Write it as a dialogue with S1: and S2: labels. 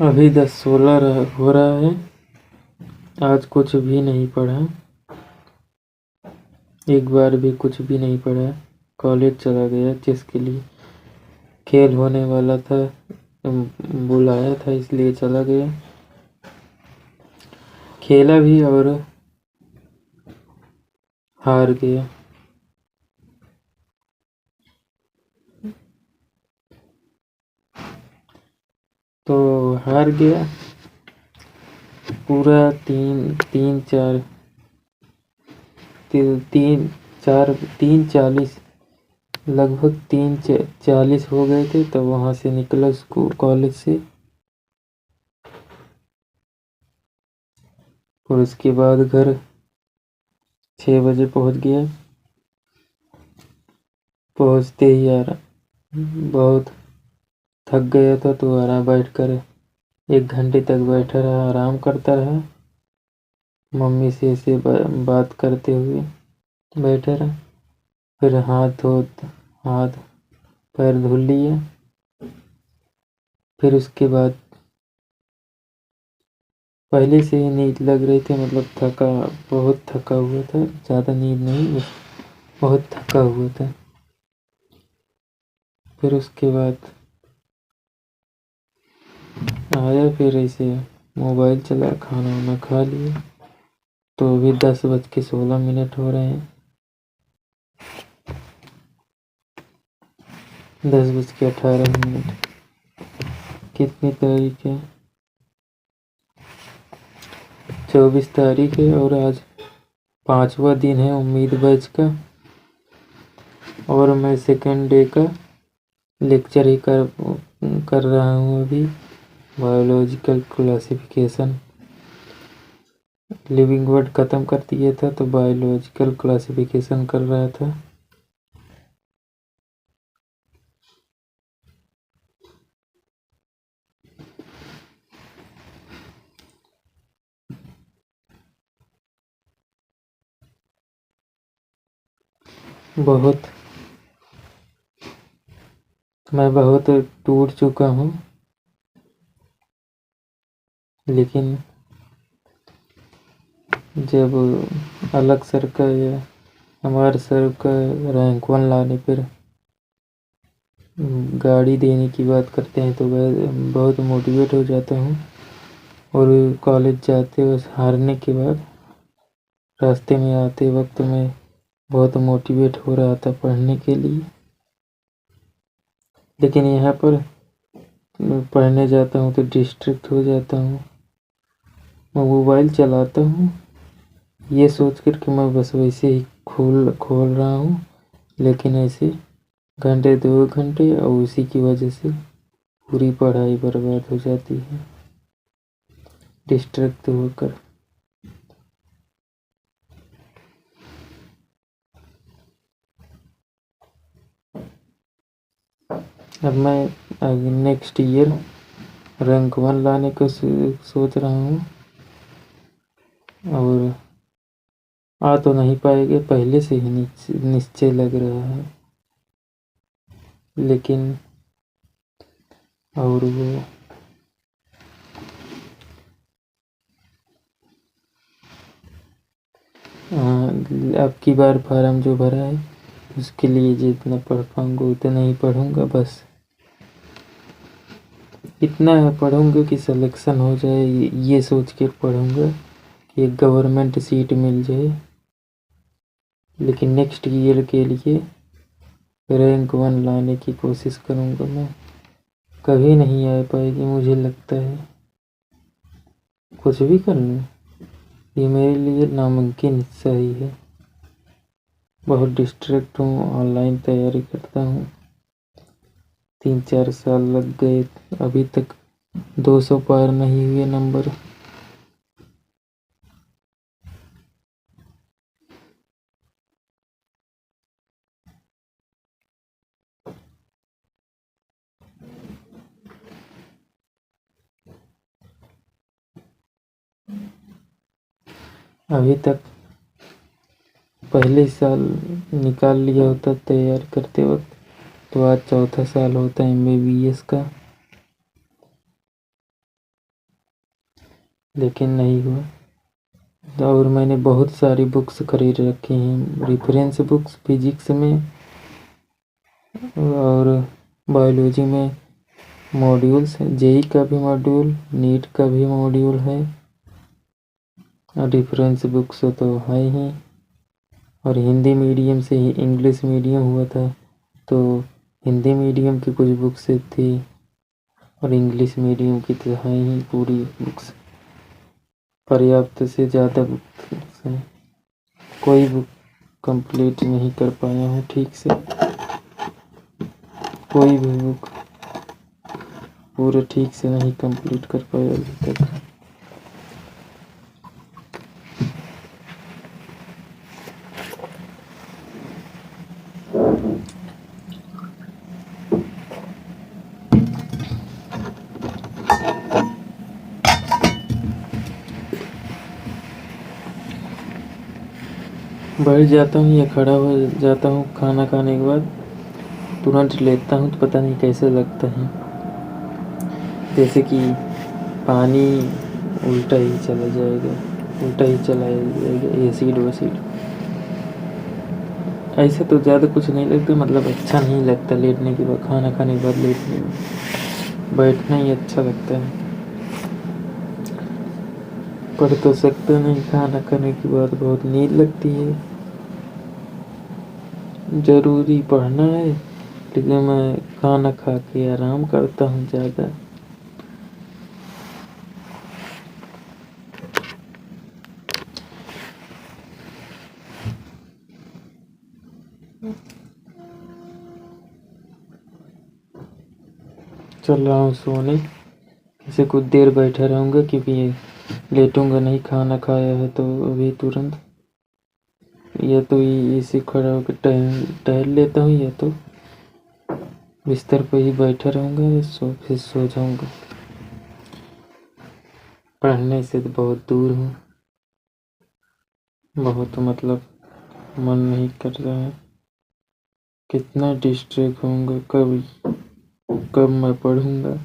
S1: अभी 10:16 हो रहा है। आज कुछ भी नहीं पढ़ा, एक बार भी कुछ भी नहीं पढ़ा। कॉलेज चला गया जिसके लिए खेल होने वाला था, बुलाया था इसलिए चला गया। खेला भी और हार गया। तो हार गया पूरा 3:40 लगभग 3:40 हो गए थे। तब वहाँ से निकला स्कूल कॉलेज से, और उसके बाद घर 6 बजे पहुँच गया। पहुँचते ही बहुत थक गया था, तो बैठकर 1 घंटे तक बैठा रहा, आराम करता रहा। मम्मी से ऐसे बात करते हुए बैठा रहा। फिर हाथ पैर धुल लिए। फिर उसके बाद पहले से ही नींद लग रही थी, मतलब बहुत थका हुआ था। ज़्यादा नींद नहीं, बस बहुत थका हुआ था। फिर उसके बाद आया, फिर ऐसे मोबाइल चला, खाना वाना खा लिया। तो अभी 10:16 हो रहे हैं। 10:18। कितनी तारीख है? 24 तारीख है, और आज 5वां दिन है उम्मीद बैच का। और मैं सेकेंड डे का लेक्चर ही कर रहा हूँ अभी। बायोलॉजिकल क्लासिफिकेशन, लिविंग वर्ड ख़त्म कर दिया था, तो बायोलॉजिकल क्लासिफिकेशन कर रहा था। मैं बहुत टूट चुका हूँ, लेकिन जब अलग सर का या हमारे सर का रैंक 1 लाने पर गाड़ी देने की बात करते हैं, तो मैं बहुत मोटिवेट हो जाता हूँ। और कॉलेज जाते वक्त हारने के बाद रास्ते में आते वक्त मैं बहुत मोटिवेट हो रहा था पढ़ने के लिए। लेकिन यहाँ पर पढ़ने जाता हूँ तो डिस्ट्रैक्ट हो जाता हूँ। मैं मोबाइल चलाता हूँ ये सोच कर कि मैं बस वैसे ही खोल रहा हूँ, लेकिन ऐसे घंटे 2 घंटे, और उसी की वजह से पूरी पढ़ाई बर्बाद हो जाती है डिस्ट्रैक्ट होकर। अब मैं नेक्स्ट ईयर रैंक 1 लाने का सोच रहा हूँ, और आ तो नहीं पाएंगे, पहले से ही निश्चय लग रहा है। लेकिन और वो अब की बार फार्म जो भरा है उसके लिए जितना पढ़ पाऊँगा उतना ही पढ़ूँगा। बस इतना पढ़ूँगा कि सिलेक्शन हो जाए, ये सोच के पढ़ूँगा कि एक गवर्नमेंट सीट मिल जाए। लेकिन नेक्स्ट ईयर के लिए रैंक 1 लाने की कोशिश करूँगा। मैं कभी नहीं आ पाएगी, मुझे लगता है। कुछ भी कर लूँ, ये मेरे लिए नामुमकिन सा ही है। बहुत डिस्ट्रैक्ट हूँ, ऑनलाइन तैयारी करता हूँ। 3-4 साल लग गए, अभी तक 200 पार नहीं हुए नंबर। अभी तक पहले साल निकाल लिया होता तैयार करते वक्त, तो आज चौथा साल होता MBBS का। लेकिन नहीं हुआ। और मैंने बहुत सारी बुक्स खरीद रखी हैं, रेफरेंस बुक्स फिजिक्स में और बायोलॉजी में मॉड्यूल्स, जेई का भी मॉड्यूल, नीट का भी मॉड्यूल है, और रेफरेंस बुक्स तो है ही। और हिंदी मीडियम से ही इंग्लिश मीडियम हुआ था, तो हिंदी मीडियम की कुछ बुक्स थी और इंग्लिश मीडियम की तो है ही पूरी बुक्स, पर्याप्त से ज़्यादा बुक्स हैं। कोई बुक कंप्लीट नहीं कर पाया हूँ ठीक से, कोई भी बुक पूरे ठीक से नहीं कंप्लीट कर पाया अभी तक। बैठ जाता हूँ या खड़ा हो जाता हूँ खाना खाने के बाद, तुरंत लेता हूँ तो पता नहीं कैसे लगता है, जैसे कि पानी उल्टा ही चला जाएगा, उल्टा ही चला जाएगा, एसिड वैसिड। ऐसे तो ज़्यादा कुछ नहीं लगता, मतलब अच्छा नहीं लगता लेटने के बाद, खाना खाने के बाद लेटने में बैठना ही अच्छा लगता है। पढ़ तो सकते नहीं, खाना खाने के बाद बहुत नींद लगती है। ज़रूरी पढ़ना है, लेकिन मैं खाना खा के आराम करता हूँ ज़्यादा। चल रहा हूँ सोने, इसे कुछ देर बैठा रहूँगा क्योंकि लेटूंगा नहीं, खाना खाया है तो अभी तुरंत, या तो इसे खड़ा होकर टहल लेता हूँ, या तो बिस्तर पर ही बैठा रहूँगा, फिर सो जाऊँगा। पढ़ने से तो बहुत दूर हूँ, बहुत मतलब मन नहीं कर रहा है। कितना डिस्ट्रैक्ट होऊंगा, कब मैं पढ़ूंगा।